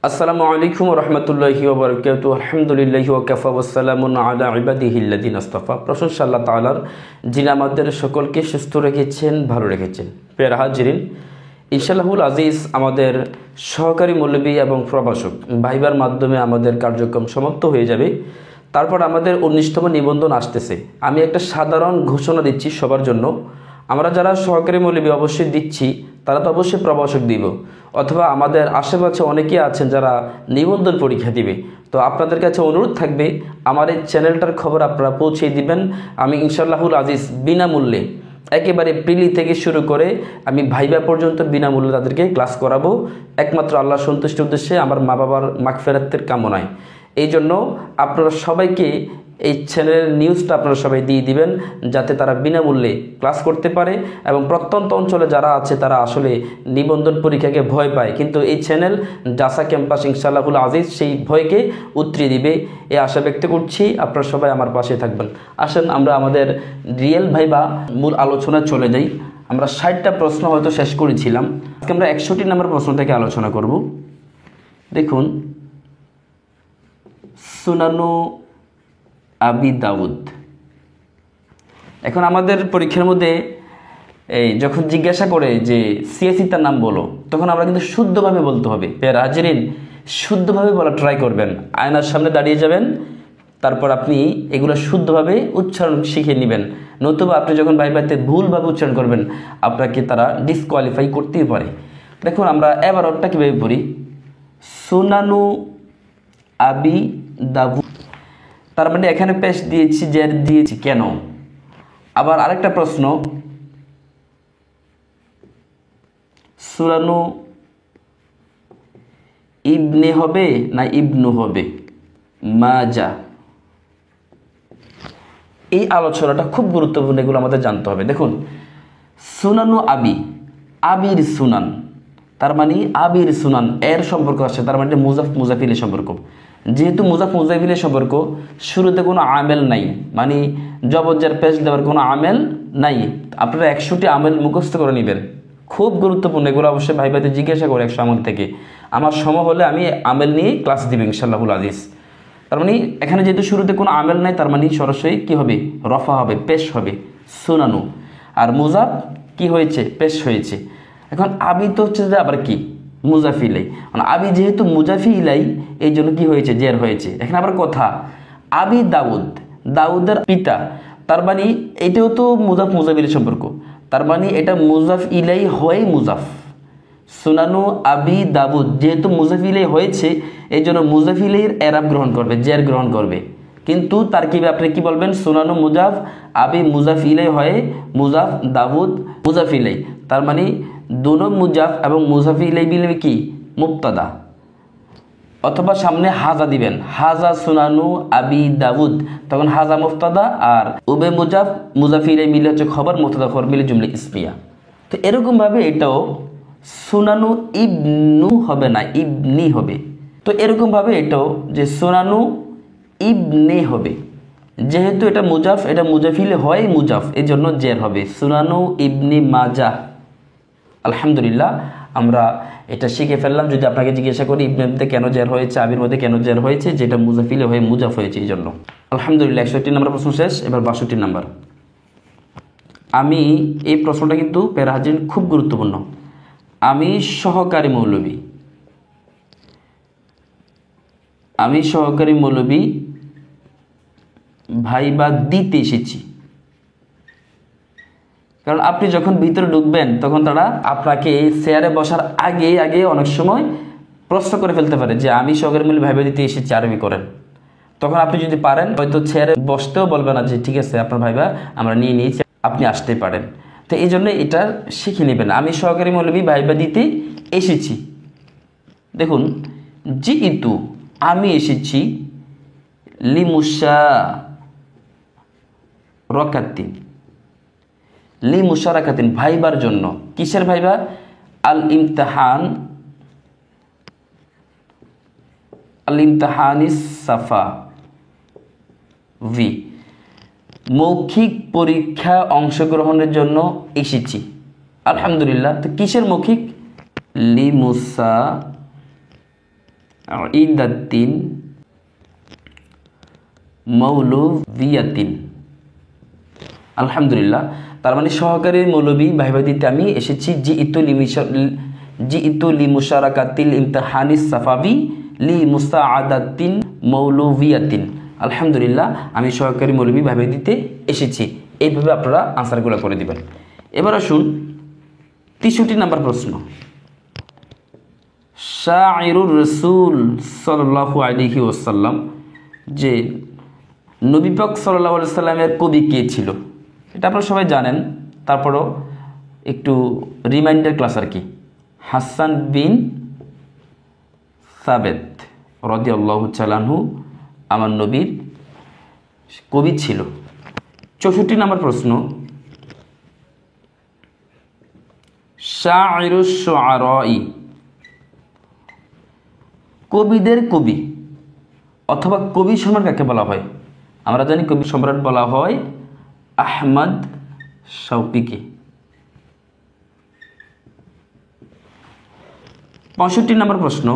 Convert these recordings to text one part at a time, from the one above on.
আসসালামু আলাইকুম রহমতুল্লাহি ওয়া বারাকাতুহু। আলহামদুলিল্লাহি ওয়া কাফা ওয়া সালামুন আলা ইবাদিহিল্লাযিনা ইসতাফা। প্রশংসা আল্লাহ তাআলার, যিনি আমাদের সকলকে সুস্থ রেখেছেন, ভালো রেখেছেন। প্রিয় হাজিরিন, ইনশাআল্লাহুল আজিজ আমাদের সহকারী মৌলবী এবং প্রভাষক ভাইবার মাধ্যমে আমাদের কার্যক্রম সমাপ্ত হয়ে যাবে। তারপর আমাদের 19তম নিবন্ধন আসতেছে। আমি একটা সাধারণ ঘোষণা দিচ্ছি সবার জন্য। আমরা যারা সহকারী মৌলবী অবশ্যই দিচ্ছি, তারা তো অবশ্যই প্রভাষক দিব, অথবা আমাদের আশেপাশে অনেকেই আছেন যারা নিবন্ধন পরীক্ষা দিবে। তো আপনাদের কাছে অনুরোধ থাকবে, আমার এই চ্যানেলটার খবর আপনারা পৌঁছে দিবেন। আমি ইনশাআল্লাহুল আজিজ বিনামূল্যে, একেবারে প্রিলি থেকে শুরু করে আমি ভাইবা পর্যন্ত বিনামূল্যে তাদেরকে ক্লাস করাবো, একমাত্র আল্লাহ সন্তুষ্টির উদ্দেশ্যে, আমার মা বাবার মাগফিরাতের কামনায়। এই জন্য আপনারা সবাইকে এই চ্যানেলের নিউজটা আপনারা সবাই দিয়ে দিবেন, যাতে তারা বিনামূল্যে ক্লাস করতে পারে। এবং প্রত্যন্ত অঞ্চলে যারা আছে তারা আসলে নিবন্ধন পরীক্ষাকে ভয় পায়, কিন্তু এই চ্যানেল জাসা ক্যাম্পাস ইনশাআল্লাহুল আজিজ সেই ভয়কে উতরিয়ে দিবে, এই আশা ব্যক্ত করছি। আপনারা সবাই আমার পাশে থাকবেন। আসেন আমরা আমাদের রিয়েল ভাইবা মূল আলোচনায় চলে যাই। আমরা 60টা প্রশ্ন হয়তো শেষ করেছিলাম, আজকে আমরা 61 নম্বর প্রশ্ন থেকে আলোচনা করব। দেখুন, সুনানু আবি দাউদ। এখন আমাদের পরীক্ষার মধ্যে যখন জিজ্ঞাসা করে যে সিয়াসি তার নাম বলো, তখন আমরা কিন্তু শুদ্ধভাবে বলতে হবে। প্রিয় হাজিরিন, শুদ্ধভাবে বলা ট্রাই করবেন। আয়নার সামনে দাঁড়িয়ে যাবেন, তারপর আপনি এগুলো শুদ্ধভাবে উচ্চারণ শিখে নেবেন। নতুবা আপনি যখন ভাইভাতে ভুলভাবে উচ্চারণ করবেন, আপনাকে তারা ডিসকোয়ালিফাই করতেই পারে। দেখুন, আমরা এবার ওরটা কীভাবে পড়ি। সুনানু আবি দাউদ, তার মানে এখানে পেশ দিয়েছি, জের দিয়েছি কেন? আবার আরেকটা প্রশ্ন, সুনানু ইবনে হবে না ইবনু হবে? মাজা। এই আলোচনাটা খুব গুরুত্বপূর্ণ, এগুলো আমাদের জানতে হবে। দেখুন, সুনানু আবি, আবির সুনান, তার মানে আবির সুনান এর সম্পর্ক আছে, তার মানে মুজাফ মুজাফিলের সম্পর্ক। যেহেতু মুজাফ মুজাফিলের সম্পর্ক, শুরুতে কোনো আমেল নাই, মানে জবজ্জার পেশ দেওয়ার কোনো আমেল নাই। আপনারা 100টি আমেল মুখস্থ করে নেবেন, খুব গুরুত্বপূর্ণ। এগুলো অবশ্যই ভাইভাতে জিজ্ঞাসা করে 100 আমল থেকে। আমার সময় হলে আমি আমেল নিয়ে ক্লাস দিব ইনশাআল্লাহুল আজিজ। তার মানে এখানে যেহেতু শুরুতে কোনো আমেল নাই, তার মানে সরাসরি কী হবে? রফা হবে, পেশ হবে, সুনানু। আর মুজাফ কি হয়েছে? পেশ হয়েছে। এখন আবি তো হচ্ছে যে আবার কি? মুজাফি ইলাই। মানে আবি যেহেতু মুজাফি ইলাই, এই জন্য কি হয়েছে? জের হয়েছে। এখানে আবার কথা, আবি দাউদ, দাউদের পিতা, তার মানে এটাও তো মুজাফ মুজাফিলের সম্পর্ক, তার মানে এটা মুজাফ ইলাই হয় মুজাফ। সুনানু আবি দাউদ যেহেতু মুজাফি ইলাই হয়েছে, এই জন্য মুজাফি ইলাইয়ের এরাব গ্রহণ করবে, জের গ্রহণ করবে। কিন্তু তার কি আপনি কি বলবেন? সুনানু মুজাফ আবি মুজাফ ইলাই হয় মুজাফ, দাউদ মুজাফ ইলাই। তার মানে দুনো মুজাফ এবং মুজাফি ইলাই মিলে কি? মুবতাদা। অথবা সামনে হাজা দিবেন, হাজা সুনানু আবি দাউদ, তখন হাজা মুবতাদা, আর উবে মুজাফ মুজাফি ইলাই মিলে হচ্ছে খবর, মুবতাদা খবর মিলে জুমলা ইসমিয়া। তো এরকমভাবে এটাও সুনানু ইবনু হবে না, ইবনি হবে। তো এরকমভাবে এটাও যে সুনানু ইবনে হবে, যেহেতু এটা মুজাফ, এটা মুজাফিলে হয় মুজাফ, এই জন্য জের হবে, সুনানু ইবনি মাজা। আলহামদুলিল্লাহ, আমরা এটা শিখে ফেললাম। যদি আপনাকে জিজ্ঞাসা করি ইবনেতে কেন জের হয়েছে, আবির মধ্যে কেন জের হয়েছে, যেটা মুজাফিলে হয়ে মুজাফ হয়েছে, এই জন্য। আলহামদুলিল্লাহ, 61 নম্বর প্রশ্ন শেষ। এবার 62 নম্বর। আমি এই প্রশ্নটা কিন্তু প্যারা হাজির খুব গুরুত্বপূর্ণ। আমি সহকারী মৌলবী, আমি সহকারী মৌলবী ভাইবা দিতে এসেছি। কারণ আপনি যখন ভিতরে ঢুকবেন, তখন তারা আপনাকে চেয়ারে বসার আগে আগে অনেক সময় প্রশ্ন করে ফেলতে পারে যে আমি সহকারী মৌলবী ভাইবা দিতে এসেছি, আরবি করেন। তখন আপনি যদি পারেন, হয়তো চেয়ারে বসতেও বলবে না যে ঠিক আছে আপনার ভাইবা আমরা নিয়ে নিয়েছি, আপনি আসতে পারেন। তো এই জন্য এটা শিখে নেবেন, আমি সহকারী মৌলবী ভাইবা দিতে এসেছি। দেখুন, জি ইতু, আমি এসেছি, লিমুসা রকাতিন, লি মুশারাকাতিন ভাইবার জন্য। কিসের ভাইবা? আল ইমতিহান, আল ইমতিহানিস সাফা ভি, মৌখিক পরীক্ষা অংশগ্রহণের জন্য এসেছি। আলহামদুলিল্লাহ। তো কিসের মৌখিক? লি মুসা ইদাতিন মৌলভিয়াতিন। আলহামদুলিল্লাহ, তার মানে সহকারী মৌলবী ভাইবা দিতে আমি এসেছি জি ইতুলি মুশারাকাতিল ইমতিহানিস সাফাবি লি মুস্তাআদাতিন মৌলভিয়াতিন। আলহামদুলিল্লাহ, আমি সহকারী মৌলবী ভাইবা দিতে এসেছি। এইভাবে আপনারা আনসারগুলো করে দিবেন। এবার আসুন 63 নম্বর প্রশ্ন। শায়রুর রাসূল সাল্লাল্লাহু আলাইহি ওয়াসাল্লাম, যে নবী পাক সাল্লাল্লাহু আলাইহি সাল্লামের কবি কে ছিল? এটা আপনারা সবাই জানেন, তারপরও একটু রিমাইন্ডার ক্লাস আর কি। হাসান বিন সাবেত রাদিয়াল্লাহু তাআলা আনহু আমার নবীর কবি ছিল। 64 নম্বর প্রশ্ন। শায়রুশ শুআরাই, কবিদের কবি অথবা কবি সম্রাট কাকে বলা হয়? আমরা জানি কবি সম্রাট বলা হয় আহমদ শৌকিকে। 65 নম্বর প্রশ্ন।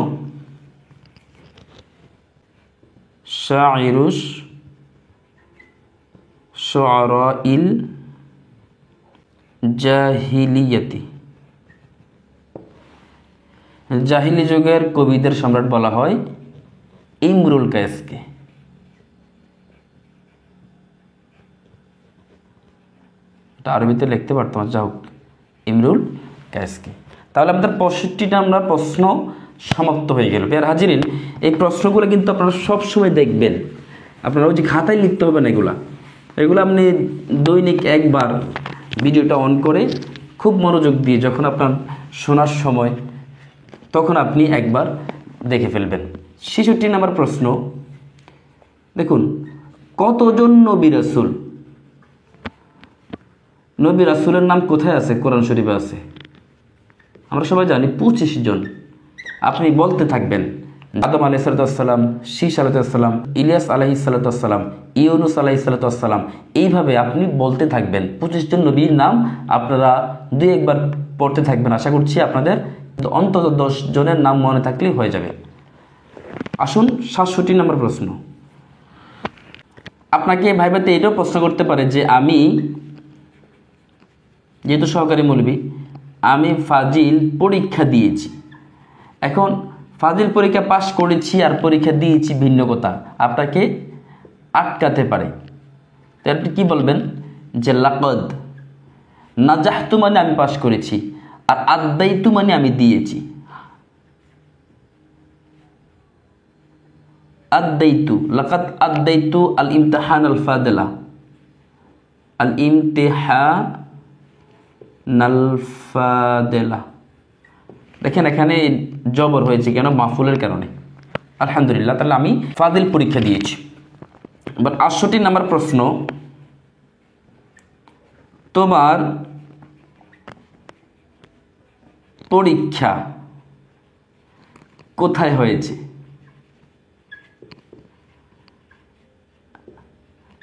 শায়রুশ শুআরাইল জাহিলিয়াতি, জাহিলি যুগের কবিদের সম্রাট বলা হয় ইমরুল কায়েসকে। এটা আরবিতে লিখতে পারতাম, যা হোক, ইমরুল কায়েসকে। তাহলে আমাদের 65টা আমরা প্রশ্ন সমাপ্ত হয়ে গেল। আর হাজিরিন, এই প্রশ্নগুলো কিন্তু আপনারা সবসময় দেখবেন, আপনারা ওই যে খাতায় লিখতে হবে না, এগুলো আপনি দৈনিক একবার ভিডিওটা অন করে খুব মনোযোগ দিয়ে যখন আপনার শোনার সময়, তখন আপনি একবার দেখে ফেলবেন। 66 নম্বর প্রশ্ন। দেখুন, কতজন নবী রাসূল? নবী রাসূলের নাম কোথায় আছে? কোরআন শরীফে আছে। আমরা সবাই জানি 25 জন। আপনি বলতে থাকবেন আদম আলাইহিস সালাম, শীস আলাইহিস সালাম, ইলিয়াস আলাইহিস সালাম, ইউনুস আলাইহিস সালাম, এইভাবে আপনি বলতে থাকবেন। 25 জন নবীর নাম আপনারা 2 একবার পড়তে থাকবেন। আশা করছি আপনাদের অন্তত 10 জনের নাম মনে থাকলেই হয়ে যাবে। আসুন 67 নম্বর প্রশ্ন। আপনাকে ভাইবাতে এটাও প্রশ্ন করতে পারে যে আমি যেহেতু সহকারী মৌলবী, আমি ফাজিল পরীক্ষা দিয়েছি। এখন ফাজিল পরীক্ষা পাশ করেছি আর পরীক্ষা দিয়েছি ভিন্ন কথা, আপনাকে আটকাতে পারে। তো আপনি কি বলবেন? যে লাকদ নাজাহতু মানে আমি পাশ করেছি, আর আদাইতু মানে আমি দিয়েছি। আদাইতু, লাকাদ আদাইতু আল ইমতিহান আল ফাদিলা, আল ইমতিহান আল ফাদিলা। দেখেন এখানে জবর হয়েছে কেন? মাফুলের কারণে। আলহামদুলিল্লাহ, তাহলে আমি ফাজিল পরীক্ষা দিয়েছি। এবার 68 নম্বর প্রশ্ন। তোমার পরীক্ষা কোথায় হয়েছে?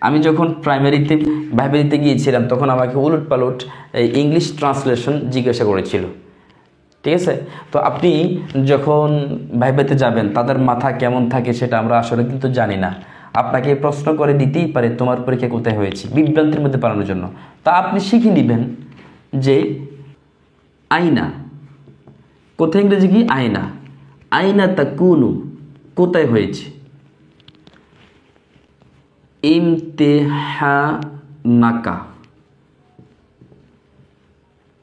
আমি যখন প্রাইমারিতে ভাইবা দিতে গিয়েছিলাম তখন আমাকে উলট পালট ইংলিশ ট্রান্সলেশন জিজ্ঞাসা করেছিল, ঠিক আছে? তো আপনি যখন ভাইবাতে যাবেন তাদের মাথা কেমন থাকে সেটা আমরা আসলে কিন্তু জানি না। আপনাকে প্রশ্ন করে দিতেই পারে তোমার পরীক্ষা কোথায় হয়েছে, বিভ্রান্তির মধ্যে পালানোর জন্য। তা আপনি শিখে নেবেন যে আইনা কোথায়, ইংরেজি কি? আয়না। আইনা তাকুনু, কোথায় হয়েছে? ইমতিহানাকা,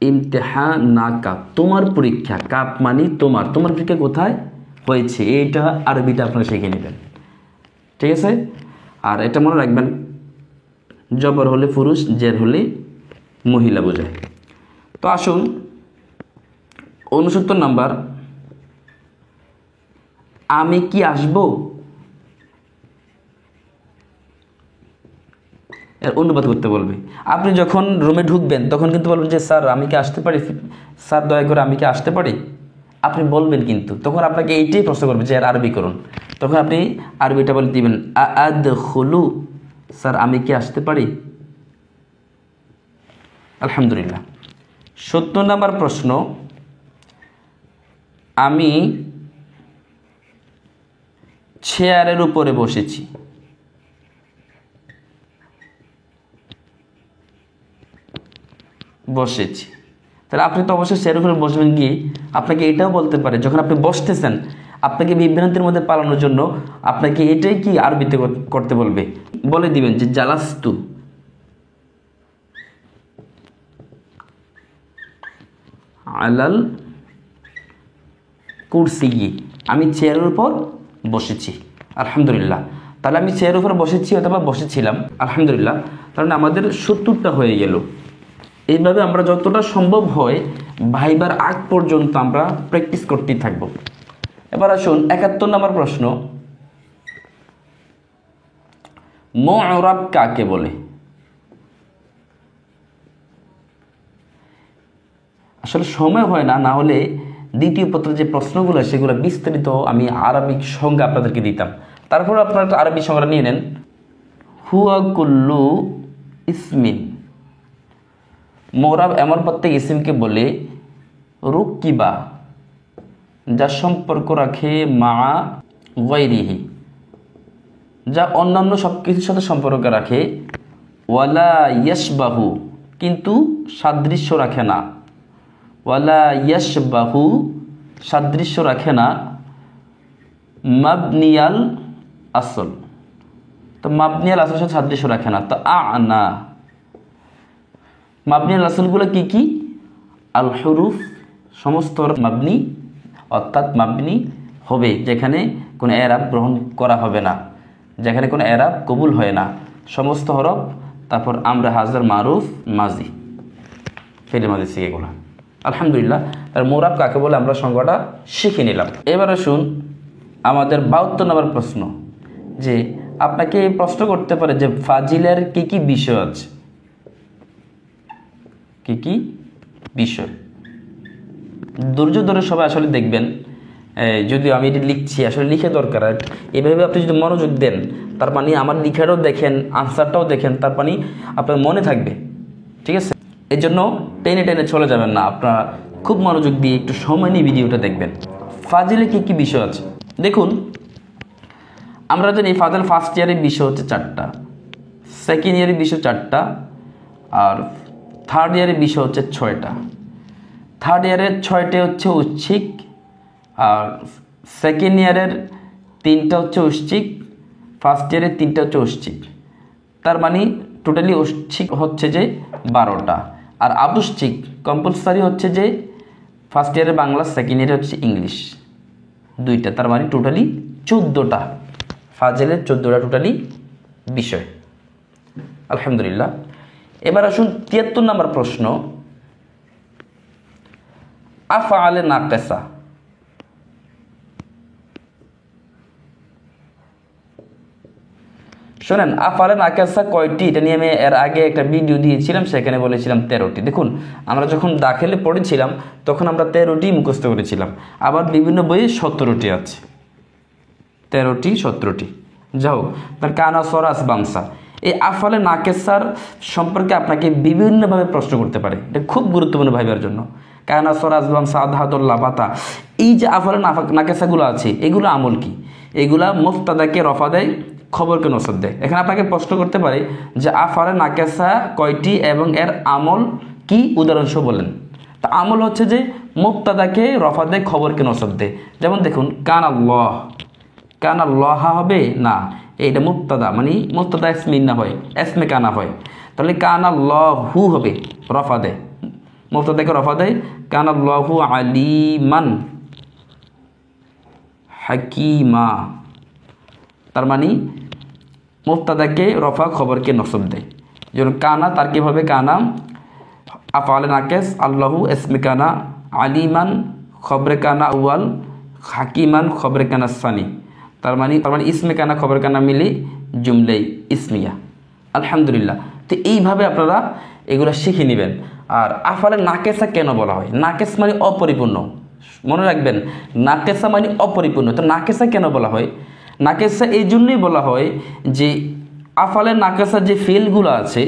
ইমতিহানাকা, তোমার পরীক্ষা। কাপ মানে তোমার, তোমার পরীক্ষা কোথায় হয়েছে, এইটা আরবিটা আপনারা শিখে নেবেন, ঠিক আছে? আর এটা মনে রাখবেন, জবর হলে পুরুষ, জের হলে মহিলা বোঝায়। তো আসুন 69 নাম্বার। আমি কি আসবো? এর অনুবাদ করতে বলবে। আপনি যখন রুমে ঢুকবেন তখন কিন্তু বলবেন যে স্যার আমি কি আসতে পারি, স্যার দয়া করে আমি কি আসতে পারি, আপনি বলবেন। কিন্তু তখন আপনাকে এইটাই প্রশ্ন করবে যে এর আরবি করুন। তখন আপনি আরবিটা বলে দিবেন আদখুলু, স্যার আমি কি আসতে পারি। আলহামদুলিল্লাহ। 70 নম্বর প্রশ্ন। আমি চেয়ারের উপরে বসেছি। বসেছি, তাহলে আপনি তো অবশ্যই চেয়ারের উপরে বসবেন গিয়ে। আপনাকে এটাও বলতে পারে যখন আপনি বসতেছেন, আপনাকে বিভ্রান্তির মধ্যে পালানোর জন্য আপনাকে এটাই কি আরবিতে করতে বলবে, বলে দিবেন যে জালাস্তু, আলাল কুরসি, আমি চেয়ারের উপর বসেছি। আলহামদুলিল্লাহ, তাহলে আমি চেয়ারের উপর বসেছি অথবা বসেছিলাম। আলহামদুলিল্লাহ, কারণ আমাদের 70টা হয়ে গেল। এইভাবে আমরা যতটা সম্ভব হয় ভাইবার আগ পর্যন্ত আমরা প্র্যাকটিস করতেই থাকবো। এবার আসুন 71 নম্বর প্রশ্ন, মু'রাব কাকে বলে? আসলে সময় হয় না, না হলে দ্বিতীয় পত্রের যে প্রশ্নগুলো সেগুলো বিস্তারিত আমি আরবিক সংজ্ঞা আপনাদেরকে দিতাম। তারপর আপনারা একটা আরবি সংজ্ঞা নিয়ে নেন। হুয়া কুল্লু ইসমিন, মু'রাব এমন প্রত্যেক ইসিমকে বলে রুকিবা, যা সম্পর্ক রাখে মা গায়রিহি, যা অন্যান্য সব কিছুর সাথে সম্পর্ক রাখে, ওয়ালা ইয়াশবাহু, কিন্তু সাদৃশ্য রাখে না, ওয়ালা ইয়াশবাহু, সাদৃশ্য রাখে না, মাবনিয়াল আসল, তো মাবনিয়াল আসল সাথে সাদৃশ্য রাখে না। তো আনা, মাবনিয়াল আসলগুলো কি কি? আল হুরুফ, সমস্ত মাবনি, অর্থাৎ মাবনি হবে যেখানে কোনো এরাব গ্রহণ করা হবে না, যেখানে কোনো এরাব কবুল হয় না, সমস্ত হরফ। তারপর আমরা হাজার, মারুফ, মাজি, ফেলে মাজি শিখেগুলো। আলহামদুলিল্লাহ, তার মু'রাব কাকে বলে আমরা সংজ্ঞাটা শিখে নিলাম। এবার আসুন আমাদের 72 নম্বর প্রশ্ন, যে আপনাকে প্রশ্ন করতে পারে যে ফাজিলের কি কি বিষয় আছে, কি কি বিষয়। ধৈর্য ধরে সবাই আসলে দেখবেন, যদিও আমি এটি লিখছি, আসলে লিখে দরকার। এভাবে আপনি যদি মনোযোগ দেন, তার মানে আমার লিখাটাও দেখেন, আনসারটাও দেখেন, তার মানে আপনার মনে থাকবে। ঠিক আছে, এই জন্য টেনে টেনে চলে যাবেন না, আপনারা খুব মনোযোগ দিয়ে একটু সময় নিয়ে ভিডিওটা দেখবেন। ফাজিলে কি কি বিষয় আছে দেখুন। আমরা জানি ফাজিল ফার্স্ট ইয়ারের বিষয় হচ্ছে 4টা, সেকেন্ড ইয়ারের বিষয় 4টা, আর থার্ড ইয়ারের বিষয় হচ্ছে 6টা। থার্ড ইয়ারের 6টে হচ্ছে ঐচ্ছিক, আর সেকেন্ড ইয়ারের 3টা হচ্ছে ঐচ্ছিক, ফার্স্ট ইয়ারের 3টা হচ্ছে ঐচ্ছিক। তার মানে টোটালি ঐচ্ছিক হচ্ছে যে 12টা, আর আবশ্যিক কম্পালসারি হচ্ছে যে ফার্স্ট ইয়ারে বাংলা, সেকেন্ড ইয়ারে হচ্ছে ইংলিশ, 2টা। তার মানে টোটালি 14টা, ফাজিলের 14টা টোটালি বিষয়। আলহামদুলিল্লাহ, এবার আসুন 73 নম্বর প্রশ্ন, আফআলে নাকিসা। শোনেন, আফআলে নাকিসা কয়টি, এটা নিয়ে আমি এর আগে একটা ভিডিও দিয়েছিলাম, সেখানে বলেছিলাম 13টি। দেখুন, আমরা যখন দাখিলে পড়েছিলাম তখন আমরা 13টি মুখস্থ করেছিলাম, আবার বিভিন্ন বইয়ে 17টি আছে, 13টি 17টি। যাও, তার কানা, সরাস, বামসা, এই আফআলে নাকিসার সম্পর্কে আপনাকে বিভিন্নভাবে প্রশ্ন করতে পারে। এটা খুব গুরুত্বপূর্ণ ভাইবার জন্য। কানা, সরাস, বামসা, আদহাতুল্লাহ, বাতা, এই যে আফআলে নাকিসাগুলো আছে, এগুলো আমল কি? এগুলা মুফতাদাকে রফা দেয়, খবরকে নসব দেয়। এখানে আপনাকে প্রশ্ন করতে পারে যে আফআলে নাকিসা কয়টি এবং এর আমল কি, উদাহরণসহ বলেন। তা আমল হচ্ছে যে মুফতাদাকে রফা দেয়, খবরকে নসব দেয়। যেমন দেখুন, কান আল্লাহ, কান আল্লাহ হবে না, এইটা মুফতাদা, মানে মুফতাদা ইসমে না হয়, ইসমে কানা হয়। তাহলে কান আল্লাহু হবে, রফা দেয়, মুফতাদাকে রফা দেয়। কান আল্লাহু আলিমান হাকিমা, তার মানে মুফতাদাকে রফা, খবরকে নসব দেয়। যেমন কানা, তার কীভাবে কানা আফআলে নাকিস, আল্লাহু ইসমে কানা, আলিমান খবরে কানা আউয়াল, হাকিমান খবরে কানা সানি। তার মানে ইসমে কানা খবর কানা মিলে জুমলে ইসমিয়া। আলহামদুলিল্লাহ, তো এইভাবে আপনারা এগুলো শিখে নেবেন। আর আফআলে নাকিসা কেন বলা হয়? নাকিস মানে অপরিপূর্ণ, মনে রাখবেন, নাকিসা মানে অপরিপূর্ণ। তো নাকিসা কেন বলা হয়? নাকিসা এই জন্যই বলা হয় যে আফআলে নাকিসা যে ফেলগুলো আছে,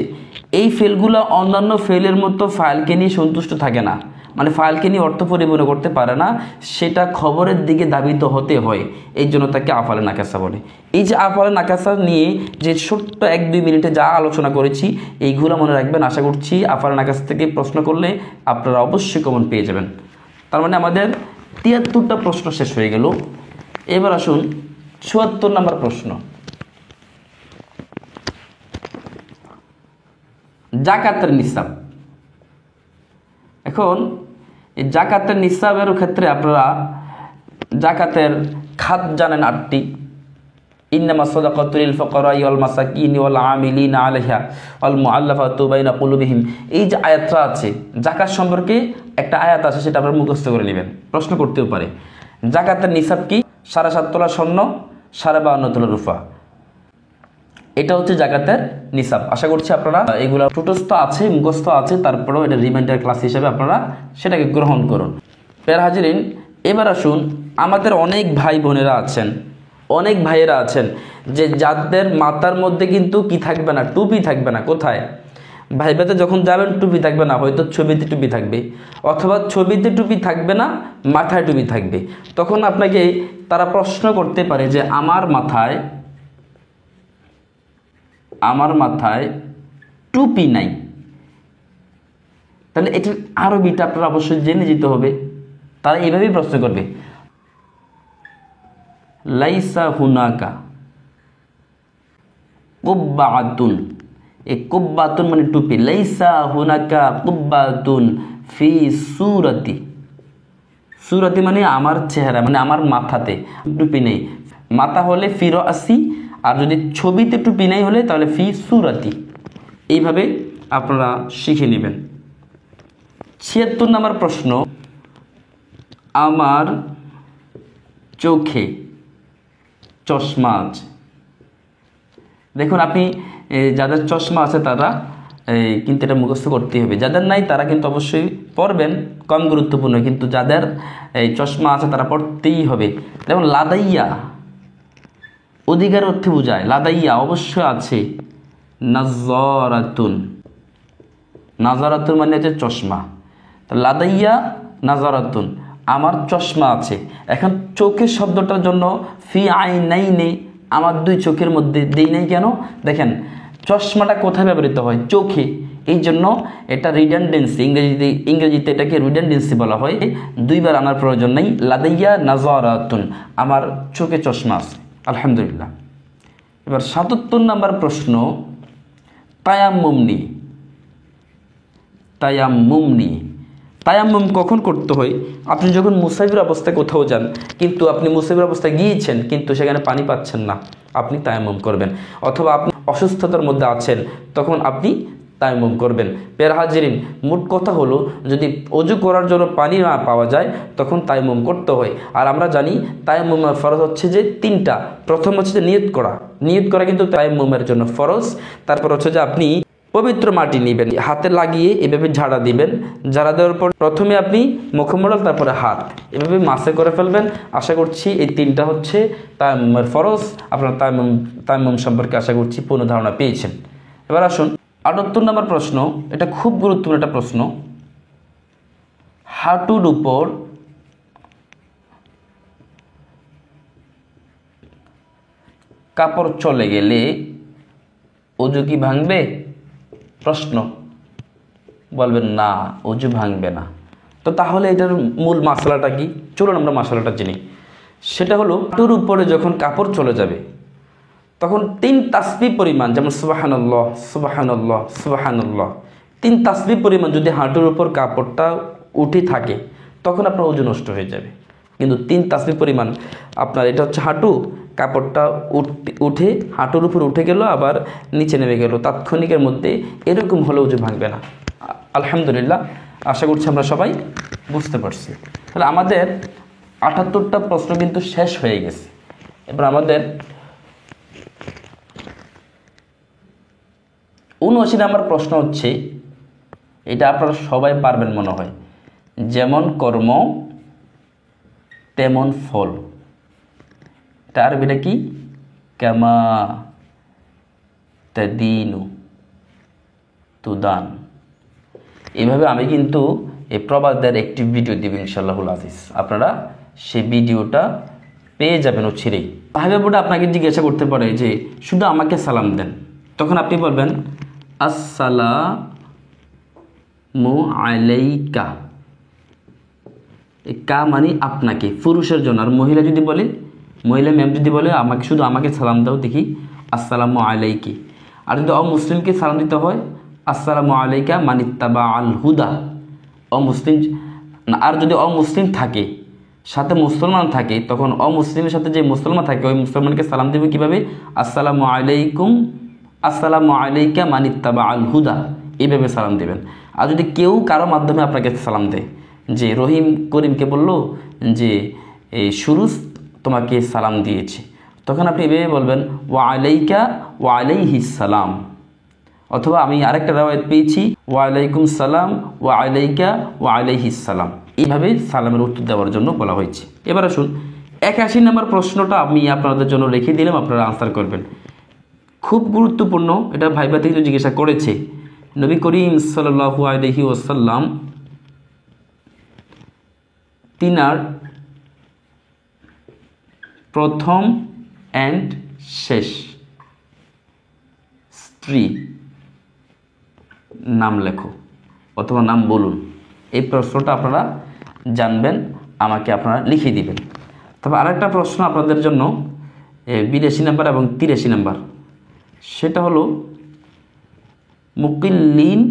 এই ফেলগুলো অন্যান্য ফেলের মতো ফাইলকে নিয়ে সন্তুষ্ট থাকে না, মানে ফাইলকে নিয়ে অর্থ পরিবহন করতে পারে না, সেটা খবরের দিকে ধাবিত হতে হয়, এই জন্য তাকে আফালে নাকাসা বলে। এই যে আফালে নাকাসা নিয়ে যে ছোট্ট 1-2 মিনিটে যা আলোচনা করেছি এইগুলো মনে রাখবেন। আশা করছি আফালে নাকাসা থেকে প্রশ্ন করলে আপনারা অবশ্যই কমন পেয়ে যাবেন। তার মানে আমাদের 73টা প্রশ্ন শেষ হয়ে গেল। এবার আসুন 74 নম্বর প্রশ্ন, জাকাতের নিসাব। এখন এই জাকাতের নিসাবের ক্ষেত্রে আপনারা জাকাতের খাত জানেন 8টি। ইন্নামা সাদাকাতু লিল ফুকারাই ওয়াল মাসাকিনি ওয়াল আমিলিনা আলাইহা ওয়াল মুআল্লাফাতু বাইনা কুলুবিহিম। এই যে আয়াতটা আছে জাকাত সম্পর্কে একটা আয়াত আছে, সেটা আপনারা মুখস্থ করে নেবেন, প্রশ্ন করতেও পারে। জাকাতের নিসাব কি? 7.5 তোলা স্বর্ণ, 52.5 তোলা রূপা, এটা হচ্ছে জাকাতের নিসাব। আশা করছি আপনারা এগুলো টুটস্থ আছে, মুখস্থ আছে, তারপরেও এটা রিমাইন্ডার ক্লাস হিসেবে আপনারা সেটাকে গ্রহণ করুন। প্রিয় হাজিরিন, এবার আসুন আমাদের অনেক ভাই বোনেরা আছেন, অনেক ভাইয়েরা আছেন যে যাদের মাথার মধ্যে কিন্তু কি থাকবে না, টুপি থাকবে না। কোথায়? ভাইবাতে যখন যাবেন টুপি থাকবে না, হয়তো ছবিতে টুপি থাকবে, অথবা ছবিতে টুপি থাকবে না, মাথায় টুপি থাকবে। তখন আপনাকে তারা প্রশ্ন করতে পারে যে আমার মাথায় টুপি নাই, তাহলে এটার আরবিটা আপনারা অবশ্যই জেনে যেতে হবে। তারা এইভাবেই প্রশ্ন করবে, লাইসা হুনাকা কুব্বাতুন। এই কুব্বাতুন মানে টুপি। লাইসা হুনাকা কুব্বাতুন ফি সুরাতি। সুরাতি মানে আমার চেহারা, মানে আমার মাথাতে টুপি নেই। মাথা হলে ফি রাসি, আর যদি ছবিতে টুপি নেই হলে তাহলে ফি সুরাতি। এইভাবে আপনারা শিখে নেবেন। 76 নম্বর প্রশ্ন, আমার চোখে চশমা আছে। দেখুন আপনি যাদের চশমা আছে তারা কিন্তু এটা মুখস্থ করতেই হবে, যাদের নাই তারা কিন্তু অবশ্যই পড়বেন, কম গুরুত্বপূর্ণ, কিন্তু যাদের এই চশমা আছে তারা পড়তেই হবে। যেমন লাদাইয়া অধিকার অর্থে বোঝায়, লাদাইয়া অবশ্যই আছে। নাজারাতুন, নাজারাতুন মানে হচ্ছে চশমা। লাদাইয়া নাজারাতুন, আমার চশমা আছে। এখন চোখের শব্দটার জন্য ফি আইনাইনি, আমার 2 চোখের মধ্যে দেই নাই কেন? দেখেন চশমাটা কোথায় ব্যবহৃত হয়? চোখে। এই জন্য এটা রিডান্ডেন্সি, ইংরেজিতে এটাকে রিডান্ডেন্সি বলা হয়। 2 বার আনার প্রয়োজন নেই। লাদাইয়া নাজারাতুন, আমার চোখে চশমা আছে। আলহামদুলিল্লাহ। এবার 77 নম্বর প্রশ্ন, তায়াম্মুম নিয়ে। তায়াম্মুম কখন করতে হয়? আপনি যখন মুসাফির অবস্থায় কোথাও যান, কিন্তু আপনি মুসাফির অবস্থায় গিয়েছেন কিন্তু সেখানে পানি পাচ্ছেন না, আপনি তায়াম্মুম করবেন। অথবা আপনি অসুস্থতার মধ্যে আছেন, তখন আপনি তায়াম্মুম করবেন। প্রিয় হাজিরিন, মোট কথা হলো যদি ওযু করার জন্য পানি না পাওয়া যায় তখন তায়াম্মুম করতে হয়। আর আমরা জানি তায়াম্মুমের ফরজ হচ্ছে যে 3টা। প্রথম হচ্ছে যে নিয়ত করা কিন্তু তায়াম্মুমের জন্য ফরজ। তারপর হচ্ছে যে আপনি পবিত্র মাটি নেবেন, হাতে লাগিয়ে এভাবে ঝাড়া দিবেন। ঝাড়া দেওয়ার পর প্রথমে আপনি মুখমণ্ডল, তারপরে হাত, এভাবে মাসে করে ফেলবেন। আশা করছি এই 3টা হচ্ছে তায়াম্মুমের ফরজ। আপনারা তায়াম্মুম সম্পর্কে আশা করছি পূর্ণ ধারণা পেয়েছেন। এবার আসুন 78 নম্বর প্রশ্ন, এটা খুব গুরুত্বপূর্ণ একটা প্রশ্ন। হাঁটুর উপর কাপড় চলে গেলে ওযু কি ভাঙবে? প্রশ্ন। বলবেন না, ওযু ভাঙবে না। তো তাহলে এটার মূল মশলাটা কি? চলুন আমরা মশলাটা জেনি। সেটা হলো হাঁটুর উপরে যখন কাপড় চলে যাবে তখন 3 তাসবিহ পরিমাণ, যেমন সুবহানাল্লাহ সুবহানাল্লাহ সুবহানাল্লাহ, 3 তাসবিহ পরিমাণ যদি হাঁটুর উপর কাপড়টা উঠে থাকে তখন আপনার ওযু নষ্ট হয়ে যাবে। কিন্তু 3 তাসবিহ পরিমাণ আপনার, এটা হচ্ছে হাঁটু, কাপড়টা উঠে হাঁটুর উপর উঠে গেল আবার নিচে নেমে গেল, তাৎক্ষণিকের মধ্যে এরকম হলে ওযু ভাঙবে না। আলহামদুলিল্লাহ, আশা করছি আমরা সবাই বুঝতে পারছি। তাহলে আমাদের 78টা প্রশ্ন কিন্তু শেষ হয়ে গেছে। এবার আমাদের 79 নম্বর প্রশ্ন হচ্ছে, এটা আপনারা সবাই পারবেন মনে হয়, যেমন কর্ম তেমন ফল। তার আরবিটা কি? কামা তাদিনু তুদান। এইভাবে আমি কিন্তু এই প্রবাদদের একটি ভিডিও দিব ইনশাআল্লাহুল আজিজ, আপনারা সেই ভিডিওটা পেয়ে যাবেন অচিরেই। ভাই বোনরা আপনাকে জিজ্ঞাসা করতে পারে যে শুধু আমাকে সালাম দেন, তখন আপনি বলবেন আসসালামু আলাইকা। কা মানে আপনাকে, পুরুষের জন্য। আর মহিলা যদি বলে, মহিলা ম্যাম যদি বলে আমাকে শুধু আমাকে সালাম দাও, দেখি আসসালামু আলাইকি। আর যদি অমুসলিমকে সালাম দিতে হয় আসসালামু আলাইকা মানিত্তাবা আল হুদা। অমুসলিম আর যদি অমুসলিম থাকে, সাথে মুসলমান থাকে, তখন অমুসলিমের সাথে যে মুসলমান থাকে ওই মুসলমানকে সালাম দেবে কীভাবে? আসসালামু আলাইকুম, আসসালামু আলাইকা মানিত্তাবা আল হুদা, এইভাবে সালাম দেবেন। আর যদি কেউ কারো মাধ্যমে আপনাকে সালাম দেয়, যে রহিম করিমকে বলল যে এই সুরুজ তোমাকে সালাম দিয়েছে, তখন আপনি এভাবে বলবেন ওয়া আলাইকা ওয়া আলাইহিস সালাম। অথবা আমি আরেকটা রাওয়ায়াত পেয়েছি ওয়া আলাইকুম সালাম ওয়া আলাইকা ওয়া আলাইহিস সালাম। এইভাবে সালামের উত্তর দেওয়ার জন্য বলা হয়েছে। এবার আসুন 81 নম্বর প্রশ্নটা আমি আপনাদের জন্য রেখে দিলাম, আপনারা আনসার করবেন। খুব গুরুত্বপূর্ণ, এটা ভাইবা থেকে জিজ্ঞাসা করেছে। নবী করিম সাল্লাল্লাহু আলাইহি ওয়াসাল্লাম তিনার প্রথম অ্যান্ড শেষ স্ত্রী নাম লেখো অথবা নাম বলুন। এই প্রশ্নটা আপনারা জানবেন, আমাকে আপনারা লিখে দিবেন। তবে আরেকটা প্রশ্ন আপনাদের জন্য 82 নাম্বার এবং 83 নাম্বার, সেটা হলো মুকিল্লিন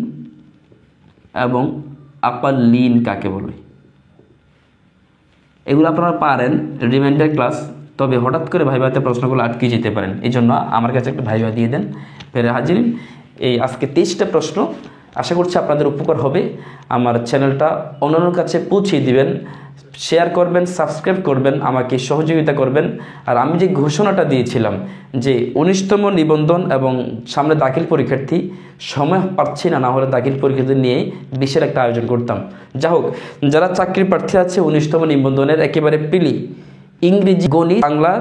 এবং আকাল্লিন কাকে বলে। এগুলো আপনারা পারেন রিমাইন্ডার ক্লাস, তবে হঠাৎ করে ভাইভাতে প্রশ্নগুলো আটকে যেতে পারেন, এই জন্য আমার কাছে একটা ভাইভা দিয়ে দেন। ফের হাজির এই আজকে 23টা প্রশ্ন, আশা করছি আপনাদের উপকার হবে। আমার চ্যানেলটা অন্যের কাছে পৌঁছে দিবেন, শেয়ার করবেন, সাবস্ক্রাইব করবেন, আমাকে সহযোগিতা করবেন। আর আমি যে ঘোষণাটা দিয়েছিলাম যে 19তম নিবন্ধন এবং সামনে দাখিল পরীক্ষার্থী, সময় পাচ্ছি না, না হলে দাখিল পরীক্ষার্থী নিয়ে বিশেষ একটা আয়োজন করতাম। যা হোক, যারা চাকরির প্রার্থী আছে 19তম নিবন্ধনের একেবারে পিলি ইংরেজি, গণিত, বাংলা,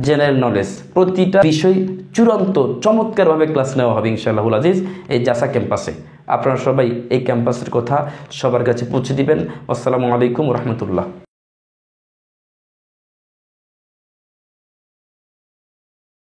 জেনারেল নলেজ প্রতিটা বিষয় চূড়ান্ত চমৎকারভাবে ক্লাস নেওয়া হবে ইনশাআল্লাহুল আজিজ এই জাসা ক্যাম্পাসে। আপনারা সবাই এই ক্যাম্পাসের কথা সবার কাছে পৌঁছে দিবেন। আসসালামু আলাইকুম রহমতুল্লাহ।